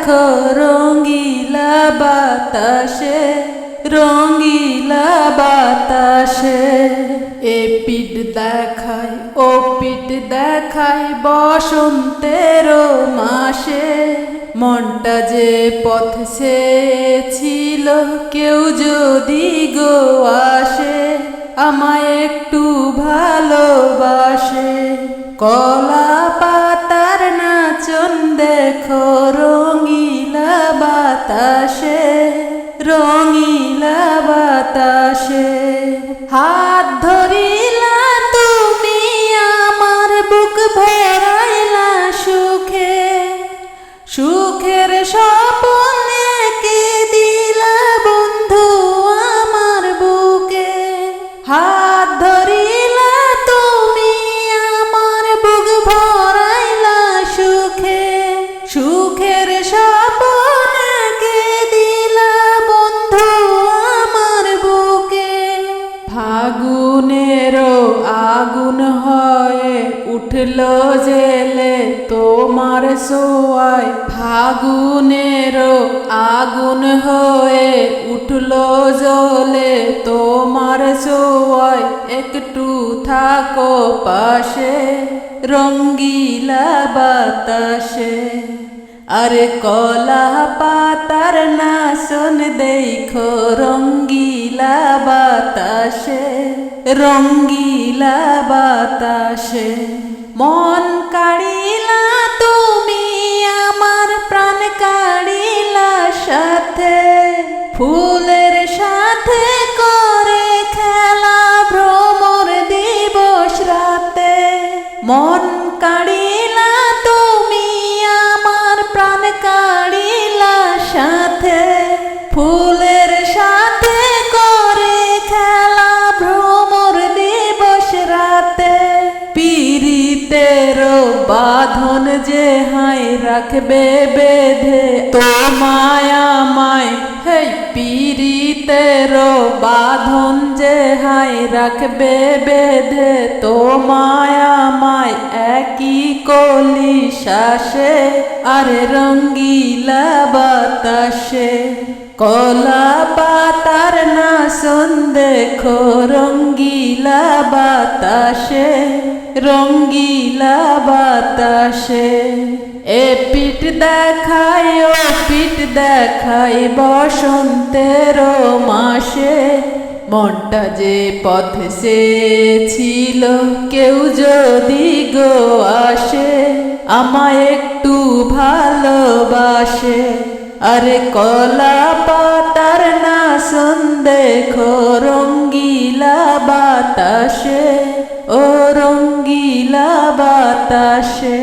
দেখো রঙ্গিলা বাতাসে, রঙ্গিলা বাতাসে। এ পিঠ দেখায় ও পিঠ দেখায় বসন্তের মাসে। মনটা যে পথ ছিল কেউ যদি গো আসে, আমায় একটু ভালোবাসে। কলা পাতার নাচন দেখো রঙ্গিলা বাতাসে, রঙ্গিলা বাতাসে। হাত ধরিলা তুমি আমার বুক ভরাইলা সুখে, সুখের স্বপ্নে কে দিলা বন্ধু আমার বুকে। হাত ধরিলা তুমি আমার বুক ভরাইলা সুখে, সুখের স্বপ্নে কে দিলা বন্ধু আমার বুকে। ফাগুনেরও আগুন হয়ে উঠলো জেলে তোমার সোয়ায়। ফাগুনেরও আগুন হয়ে উঠলো জ্বলে তোমার সোয়ায়। একটু থাকো পাশে রঙ্গিলা বাতাসে। আরে কলা পাতার নাচন দেখো রঙ্গিলা বাতাসে, রঙ্গিলা বাতাসে। মন কাড়িলা তুমি আমার প্রাণ কাড়িলা সাথে, ফুলের সাথে করে খেলা ভ্রমর দিবস রাতে। মন কাড়িলা তুমি আমার প্রাণ কাড়িলা সাথে, ফুলের সাথে করে খেলা ভ্রমর দিবস রাতে। পীড়িতেরও বাঁধন যে হাই রাখবে বেঁধে তোমায় আমায়। হে পীড়িতেরও বাঁধন যে হাই রাখবে বেঁধে তোমায় আমায় একই কলি শ্বাসে। আরে রঙ্গিলা বাতাসে, কলা পাতার নাচন দেখো রঙ্গিলা বাতাসে, রঙ্গিলা বাতাসে। এ পিঠ দেখায় ও পিঠ দেখায় বসন্তের মাসে। মনটা যে পথ ছিল কেউ যদি গো আসে, আমায় একটু ভালোবাসে। আরে কলা পাতার নাচন দেখো রঙ্গিলা বাতাসে, ও রঙ্গিলা বাতাসে।